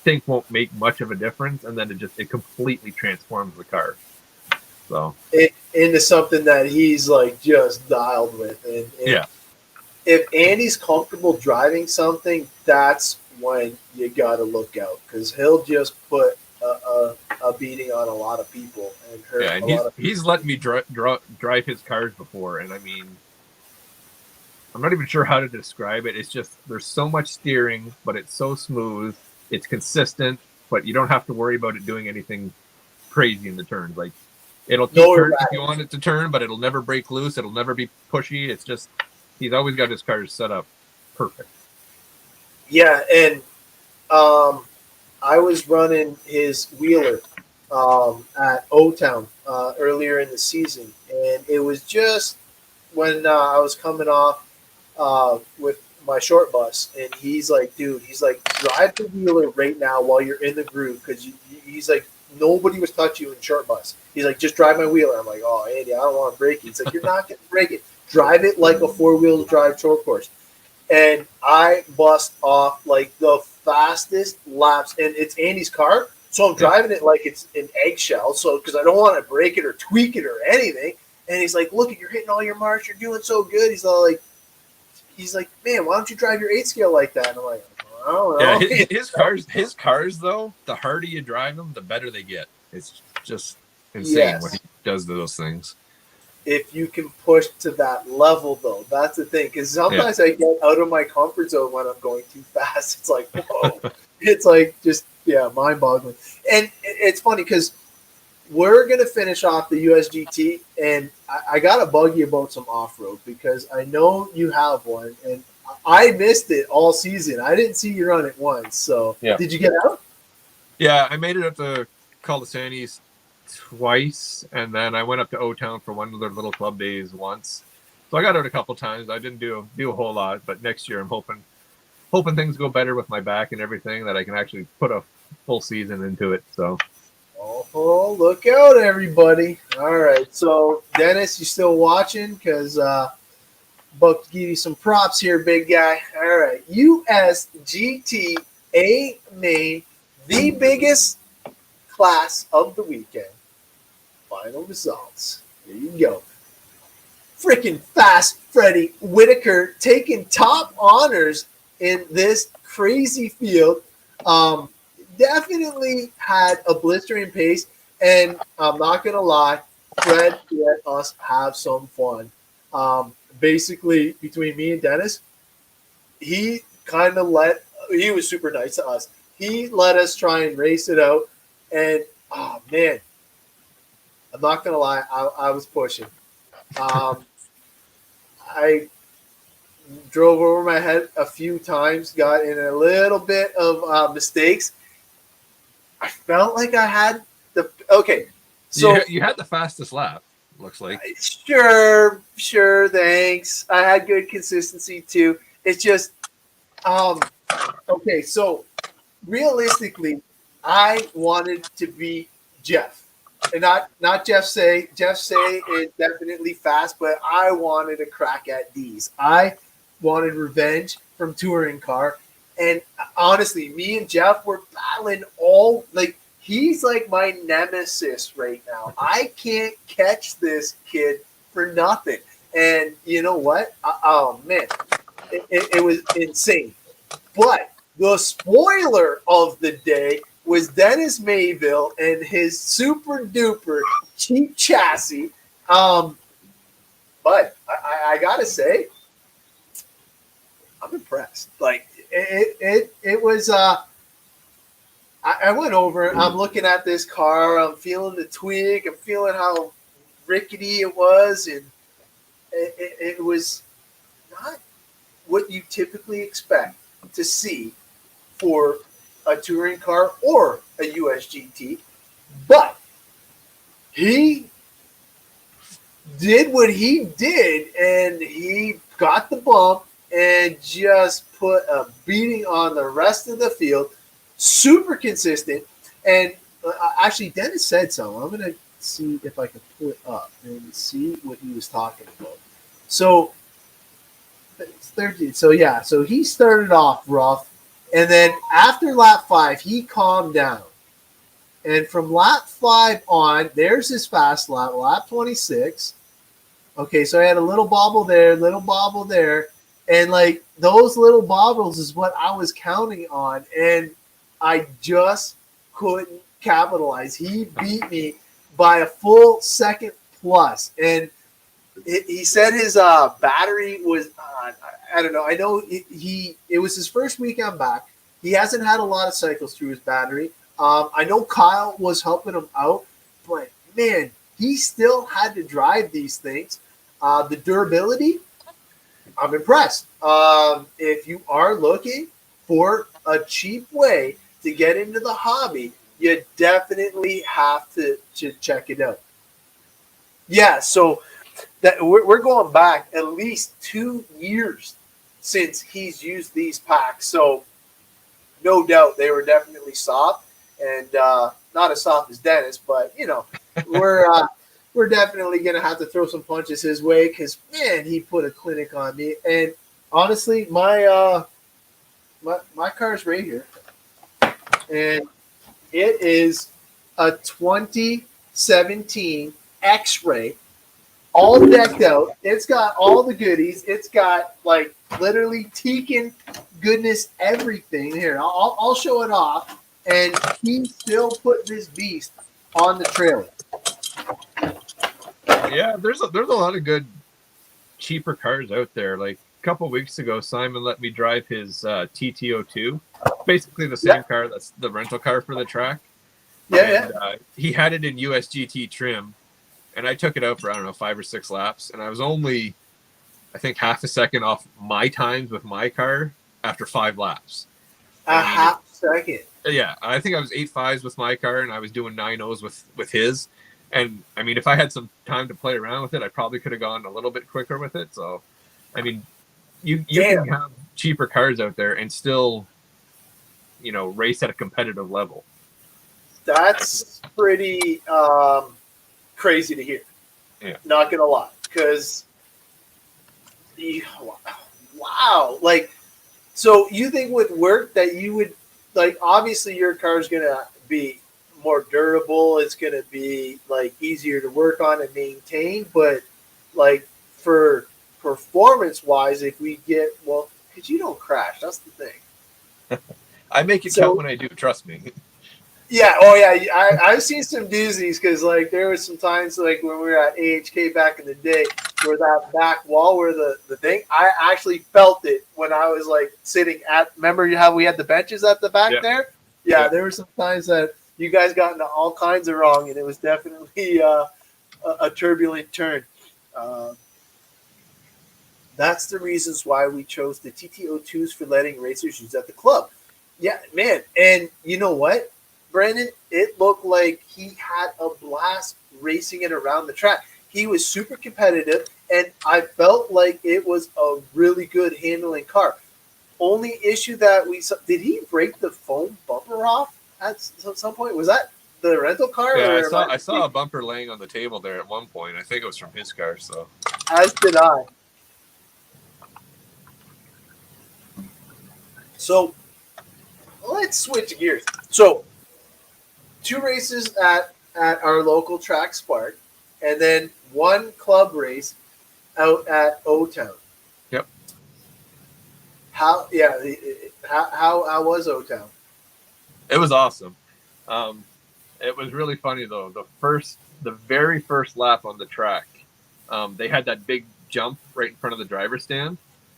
think won't make much of a difference, and then it completely transforms the car. So into something that he's like just dialed with. And yeah, if Andy's comfortable driving something, that's when you got to look out, because he'll just put a beating on a lot of people and hurt yeah, and a lot of people. he's let me drive his cars before, and I mean, I'm not even sure how to describe it. It's just there's so much steering, but it's so smooth. It's consistent, but you don't have to worry about it doing anything crazy in the turns. Like it'll keep turning if you want it to turn, but it'll never break loose. It'll never be pushy. It's just he's always got his cars set up perfect. Yeah, and I was running his wheeler at O-Town earlier in the season, and it was just when I was coming off with my short bus, and he's like, dude, he's like, drive the wheeler right now while you're in the groove, because he's like, nobody was touching you in short bus. He's like, just drive my wheeler. I'm like, oh, Andy, I don't want to break it. He's like, you're not going to break it. Drive it like a four-wheel drive short course. And I bust off like the fastest laps, and it's Andy's car, so I'm driving it like it's an eggshell, so because I don't want to break it or tweak it or anything. And he's like, look, you're hitting all your marks, you're doing so good. He's like, man, why don't you drive your 8-scale like that? And I'm like, I don't know. Yeah, his cars though, the harder you drive them, the better they get. It's just insane when he does those things. If you can push to that level, though, that's the thing. Because sometimes I get out of my comfort zone when I'm going too fast. It's like, whoa. It's like just, mind-boggling. And it's funny because we're going to finish off the USGT, and I got to bug you about some off-road because I know you have one, and I missed it all season. I didn't see you run it once. So did you get out? Yeah, I made it up to Colasanis twice, and then I went up to O-Town for one of their little club days once. So I got out a couple times. I didn't do a whole lot, but next year I'm hoping things go better with my back and everything, that I can actually put a full season into it. So oh, look out, everybody. All right, so Dennis, you still watching? Because about to give you some props here, big guy. All right, USGT A main, the biggest class of the weekend. Final results. Here you go. Freaking fast Freddie Whitaker taking top honors in this crazy field. Definitely had a blistering pace, and I'm not going to lie, Fred let us have some fun. Basically, between me and Dennis, he was super nice to us. He let us try and race it out, and oh man, I'm not gonna lie, I was pushing. I drove over my head a few times, got in a little bit of mistakes. I felt like I had so you had the fastest lap, looks like. Sure, thanks. I had good consistency too. It's just okay, so realistically, I wanted to beat Jeff. And not Jeff Say. Jeff Say is definitely fast, but I wanted a crack at these. I wanted revenge from Touring Car. And honestly, me and Jeff were battling he's like my nemesis right now. I can't catch this kid for nothing. And you know what? Oh, man. It was insane. But the spoiler of the day was Dennis Mayville and his super duper cheap chassis. But I gotta say, I'm impressed. Like it was. I went over. I'm looking at this car. I'm feeling the twig. I'm feeling how rickety it was, and it was not what you typically expect to see for a touring car or a USGT, but he did what he did, and he got the bump and just put a beating on the rest of the field. super consistent. And actually, Dennis said something. I'm gonna see if I can pull it up and see what he was talking about. So it's 13. So yeah, so he started off rough, and then after lap 5, he calmed down. And from lap 5 on, there's his fast lap, lap 26. Okay, so I had a little bobble there, and like those little bobbles is what I was counting on, and I just couldn't capitalize. He beat me by a full second plus, and he said his battery was I don't know. I know it was his first weekend back. He hasn't had a lot of cycles through his battery. I know Kyle was helping him out, but man, he still had to drive these things. The durability, I'm impressed. If you are looking for a cheap way to get into the hobby, you definitely have to check it out. Yeah, so that we're going back at least 2 years since he's used these packs. So no doubt they were definitely soft, and not as soft as Dennis, but you know, we're definitely gonna have to throw some punches his way because man, he put a clinic on me. And honestly, my car's right here, and it is a 2017 X-Ray, all decked out. It's got all the goodies. It's got like literally Tekin goodness, everything. Here, I'll show it off. And he still put this beast on the trailer. Yeah, there's a lot of good cheaper cars out there. Like a couple of weeks ago, Simon let me drive his TT02, basically the same car that's the rental car for the track. Yeah, he had it in USGT trim, and I took it out for, I don't know, 5 or 6 laps, and I was only, I think, half a second off my times with my car after 5 laps. Half second. Yeah, I think I was 8.5s with my car, and I was doing 9.0s with his. And I mean, if I had some time to play around with it, I probably could have gone a little bit quicker with it. So, I mean, you can have cheaper cars out there and still, you know, race at a competitive level. That's pretty crazy to hear. Yeah, not gonna lie, because wow, like, so you think with work that you would like? Obviously, your car's gonna be more durable. It's gonna be like easier to work on and maintain. But like for performance wise, if we get because you don't crash, that's the thing. I make it count when I do. Trust me. Yeah. Oh, yeah. I've seen some doozies because, like, there was some times, like, when we were at AHK back in the day where that back wall where the thing, I actually felt it when I was, like, sitting at, remember how we had the benches at the back there? Yeah, there were some times that you guys got into all kinds of wrong, and it was definitely a turbulent turn. That's the reasons why we chose the TT02s for letting racers use at the club. Yeah, man. And you know what? Brandon, it looked like he had a blast racing it around the track. He was super competitive, and I felt like it was a really good handling car. Only issue that we saw, did he break the foam bumper off at some point? Was that the rental car? Yeah, I saw a bumper laying on the table there at one point. I think it was from his car. So as did I. So let's switch gears. So 2 races at our local track, Spark, and then 1 club race out at O-Town. Yep. How was O-Town? It was awesome. It was really funny though. The very first lap on the track, they had that big jump right in front of the driver's stand.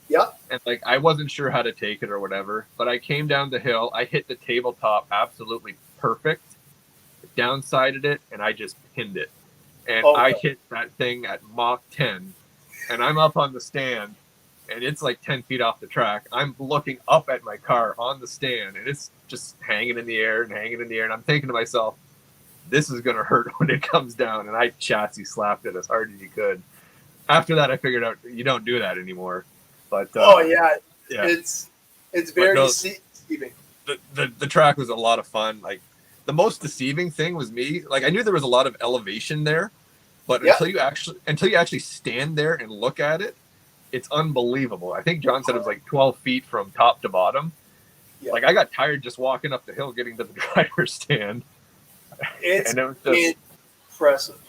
Yep. And like I wasn't sure how to take it or whatever, but I came down the hill. I hit the tabletop absolutely perfect. Downsided it, and I just pinned it. And I hit that thing at Mach 10, and I'm up on the stand, and it's like 10 feet off the track. I'm looking up at my car on the stand, and it's just hanging in the air, and I'm thinking to myself, this is going to hurt when it comes down, and I chassis slapped it as hard as you could. After that, I figured out you don't do that anymore. But it's very deceiving. the track was a lot of fun. Like the most deceiving thing was me. Like I knew there was a lot of elevation there, but Yep. until you actually stand there and look at it, it's unbelievable. I think John said it was like 12 feet from top to bottom. Yep. Like I got tired just walking up the hill, getting to the driver's stand. It's And it was just impressive.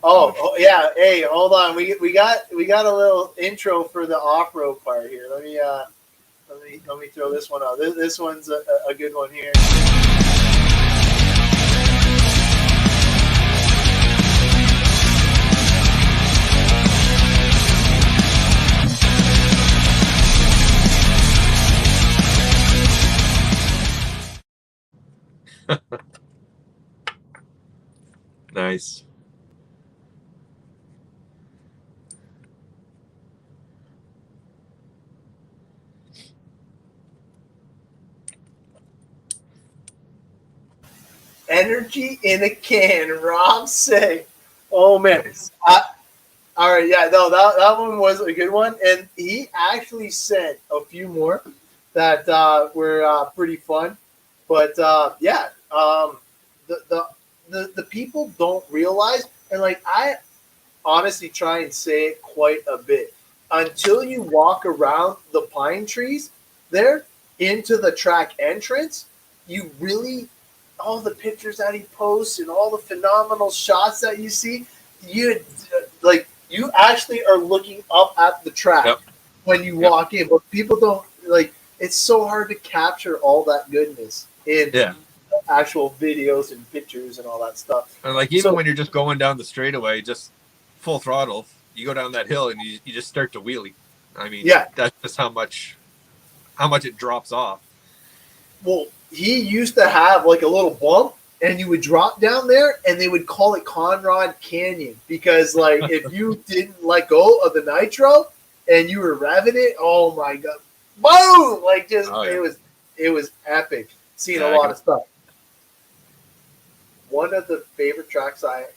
Oh yeah. Hey, hold on. We got a little intro for the off road part here. Let me throw this one out. This one's a good one here. nice. Energy in a can, Rob say. Oh man. Nice. All right, yeah, no, that one was a good one, and he actually sent a few more that were pretty fun. But the people don't realize, and like I honestly try and say it quite a bit, until you walk around the pine trees there into the track entrance, you really, all the pictures that he posts and all the phenomenal shots that you see, you actually are looking up at the track when you walk in, but people don't like. It's so hard to capture all that goodness in actual videos and pictures and all that stuff. And like even when you're just going down the straightaway, just full throttle, you go down that hill and you just start to wheelie. I mean, that's just how much it drops off. Well, he used to have like a little bump, and you would drop down there, and they would call it Conrad Canyon because, like, if you didn't let go of the nitro and you were revving it, oh my god, boom! Like, just it was epic. Seeing a lot of stuff. One of the favorite tracks I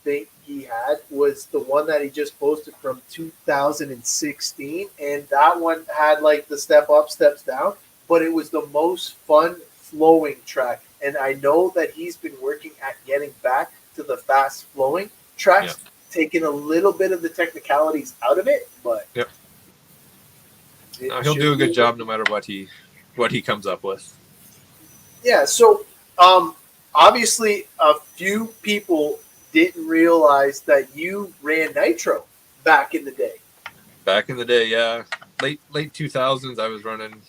think he had was the one that he just posted from 2016, and that one had like the step up, steps down, but it was the most fun flowing track. And I know that he's been working at getting back to the fast flowing tracks, taking a little bit of the technicalities out of it, but he'll do a good job no matter what he comes up with. Yeah, so obviously a few people didn't realize that you ran nitro back in the day. Back in the day, yeah. Late 2000s I was running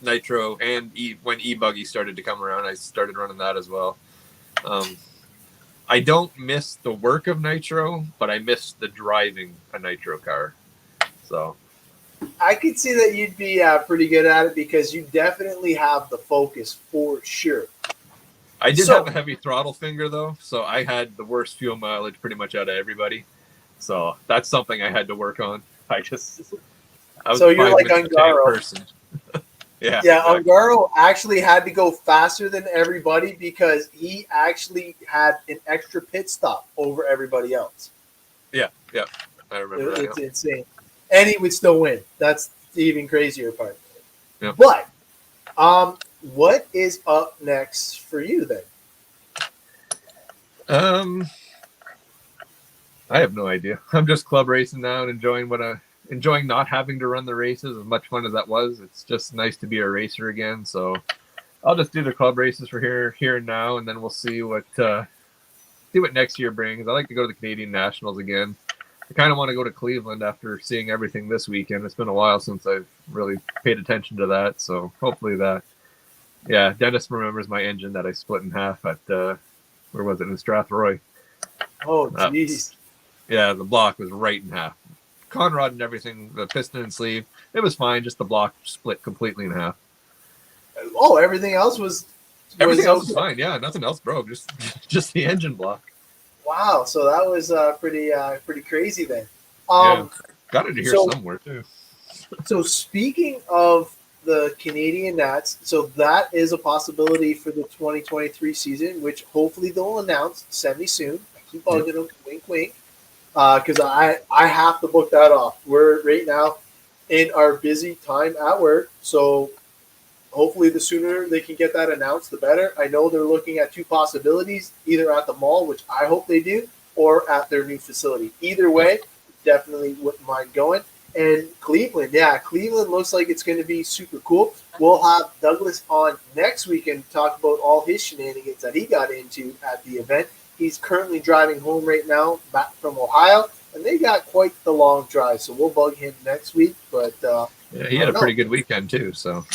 nitro, and when e-buggy started to come around, I started running that as well. I don't miss the work of nitro, but I miss the driving a nitro car. So I could see that you'd be pretty good at it because you definitely have the focus for sure. I did have a heavy throttle finger though, so I had the worst fuel mileage pretty much out of everybody. So that's something I had to work on. I was so you're like Ungaro. Person. Yeah, Ungaro actually had to go faster than everybody because he actually had an extra pit stop over everybody else. Yeah, I remember that. It's insane. And he would still win. That's the even crazier part. Yep. But what is up next for you then? I have no idea. I'm just club racing now and enjoying not having to run the races. As much fun as that was, it's just nice to be a racer again. So I'll just do the club races for here and now, and then we'll see what next year brings. I like to go to the Canadian Nationals again. I kind of want to go to Cleveland after seeing everything this weekend. It's been a while since I've really paid attention to that, so hopefully that. Yeah, Dennis remembers my engine that I split in half at where was it, in Strathroy? Oh, jeez. Yeah, the block was right in half. Conrod and everything, the piston and sleeve, it was fine. Just the block split completely in half. Oh, everything else was fine. Yeah, nothing else broke. Just the engine block. Wow, so that was pretty crazy then. Got it here somewhere too. So speaking of the Canadian Nats, so that is a possibility for the 2023 season, which hopefully they'll announce semi-soon. I keep bugging them, wink, wink, because I have to book that off. We're right now, in our busy time at work. So hopefully the sooner they can get that announced, the better. I know they're looking at 2 possibilities, either at the mall, which I hope they do, or at their new facility. Either way, definitely wouldn't mind going. And Cleveland, yeah, Cleveland looks like it's going to be super cool. We'll have Douglas on next week and talk about all his shenanigans that he got into at the event. He's currently driving home right now, back from Ohio, and they got quite the long drive. So we'll bug him next week. But yeah, he had a pretty good weekend too. So.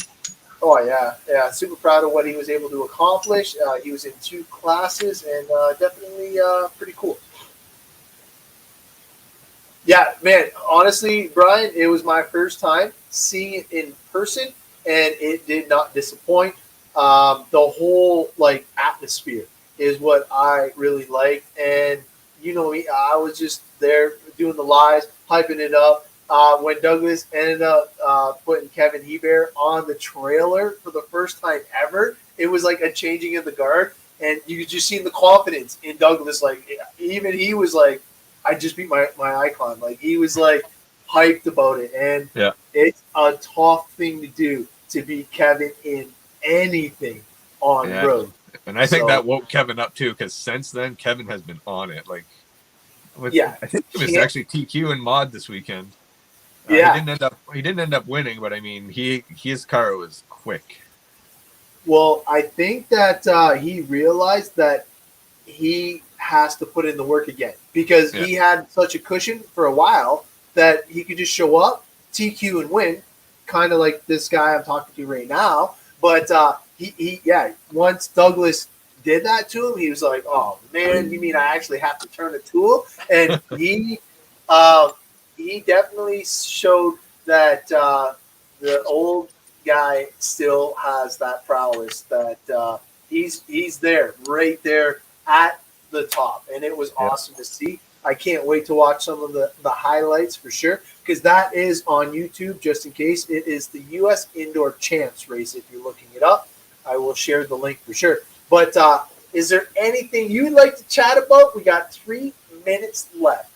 Oh yeah, super proud of what he was able to accomplish. He was in 2 classes, and definitely pretty cool. Yeah, man, honestly, Brian, it was my first time seeing it in person, and it did not disappoint. The whole, like, atmosphere is what I really liked, and you know me, I was just there doing the lives, hyping it up. When Douglas ended up putting Kevin Hebert on the trailer for the first time ever, it was like a changing of the guard, and you could just see the confidence in Douglas. Like, even he was like, I just beat my icon. Like, he was like hyped about it, and it's a tough thing to do to beat Kevin in anything on road. And I think that woke Kevin up too, because since then Kevin has been on it. Like, I think it was actually TQ and Mod this weekend. He didn't end up winning, but I mean, his car was quick. Well, I think that he realized that he has to put in the work again, because he had such a cushion for a while that he could just show up, TQ, and win, kind of like this guy I'm talking to right now. But once Douglas did that to him, he was like, "Oh man, you mean I actually have to turn a tool?" And he definitely showed that the old guy still has that prowess. That he's there, right there at the top, and it was awesome to see. I can't wait to watch some of the highlights for sure, because that is on YouTube, just in case. It is the U.S. Indoor Champs race. If you're looking it up, I will share the link for sure. But is there anything you'd like to chat about? We got 3 minutes left.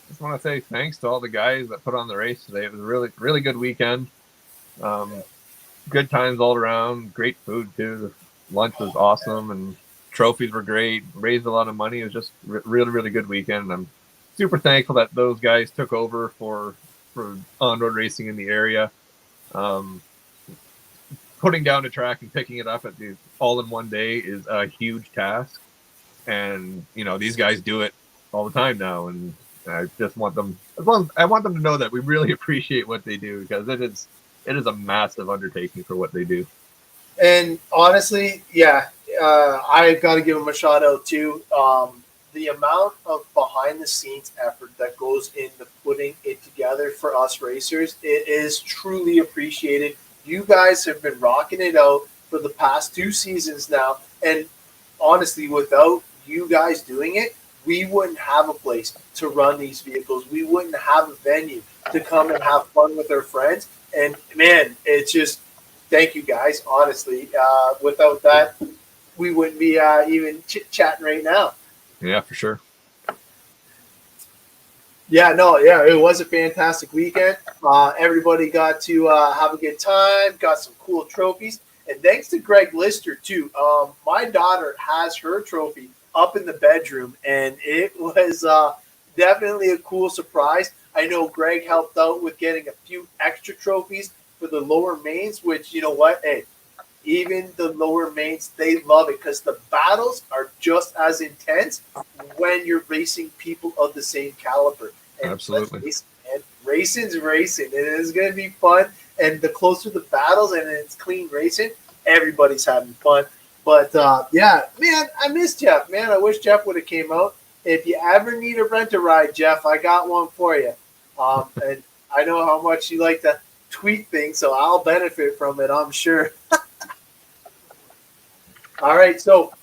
Just want to say thanks to all the guys that put on the race today. It was a really, really good weekend. Good times all around. Great food too. The lunch was awesome, and trophies were great. Raised a lot of money. It was just really, really good weekend. And I'm super thankful that those guys took over for on-road racing in the area. Putting down a track and picking it up all in one day is a huge task. And you know, these guys do it all the time now, and I just want them. I want them to know that we really appreciate what they do, because it is a massive undertaking for what they do. And honestly, I've got to give them a shout out too. The amount of behind the scenes effort that goes into putting it together for us racers, it is truly appreciated. You guys have been rocking it out for the past 2 seasons now, and honestly, without you guys doing it, we wouldn't have a place to run these vehicles. We wouldn't have a venue to come and have fun with our friends. And man, it's just, thank you guys, honestly. Without that, we wouldn't be even chit-chatting right now. Yeah, for sure. It was a fantastic weekend. Everybody got to have a good time, got some cool trophies. And thanks to Greg Lister, too. My daughter has her trophy up in the bedroom, and it was definitely a cool surprise. I know Greg helped out with getting a few extra trophies for the lower mains, which, you know what? Hey, even the lower mains, they love it, because the battles are just as intense when you're racing people of the same caliber. And absolutely. Racing's racing. It is going to be fun. And the closer the battles and it's clean racing, everybody's having fun. But, man, I miss Jeff. Man, I wish Jeff would have came out. If you ever need a rent-a-ride, Jeff, I got one for you. And I know how much you like to tweet things, so I'll benefit from it, I'm sure. All right, so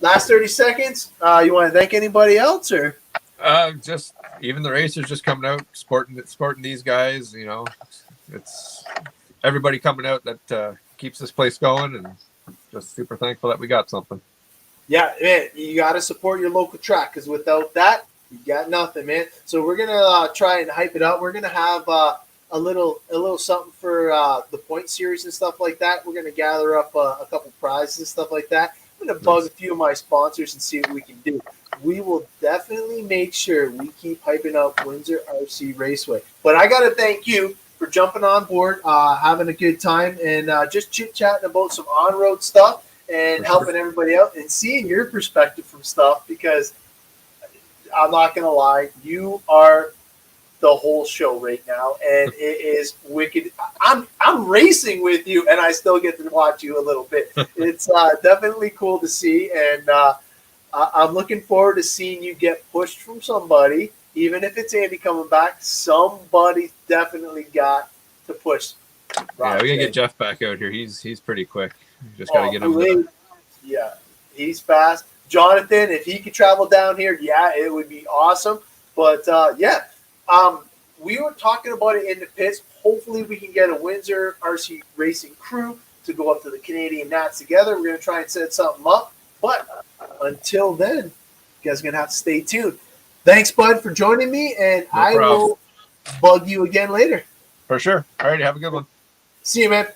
last 30 seconds. You want to thank anybody else, or? Just even the racers just coming out, sporting these guys. You know, it's everybody coming out that keeps this place going, and just super thankful that we got something. Yeah, man, you got to support your local track, because without that, You got nothing, man. So we're gonna try and hype it up. We're gonna have a little something for the point series and stuff like that. We're gonna gather up a couple prizes and stuff like that. I'm gonna bug a few of my sponsors and see what we can do. We will definitely make sure we keep hyping up Windsor RC Raceway. But I gotta thank you for jumping on board, having a good time, and just chit chatting about some on road stuff and helping everybody out and seeing your perspective from stuff, because I'm not going to lie, you are the whole show right now, and it is wicked. I'm racing with you, and I still get to watch you a little bit. It's definitely cool to see, and I'm looking forward to seeing you get pushed from somebody, even if it's Andy coming back. Somebody's definitely got to push. Yeah, we gotta get Jeff back out here. He's pretty quick. Just gotta get him. Yeah, he's fast. Jonathan, if he could travel down here, yeah, it would be awesome. But we were talking about it in the pits. Hopefully, we can get a Windsor RC racing crew to go up to the Canadian Nats together. We're going to try and set something up. But until then, you guys are going to have to stay tuned. Thanks, Bud, for joining me, and I will bug you again later. For sure. All right, have a good one. See you, man.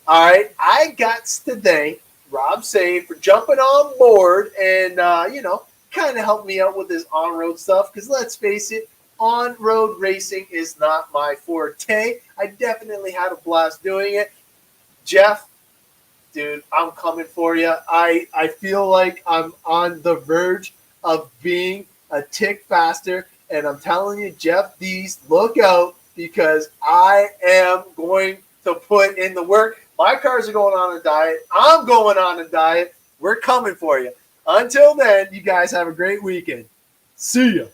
All right, I got to thank Rob Sane for jumping on board and, kind of help me out with this on-road stuff, because let's face it, on-road racing is not my forte. I definitely had a blast doing it. Jeff, dude, I'm coming for you. I feel like I'm on the verge of being a tick faster, and I'm telling you, Jeff Dees, look out, because I am going to put in the work. My cars are going on a diet. I'm going on a diet. We're coming for you. Until then, you guys have a great weekend. See ya.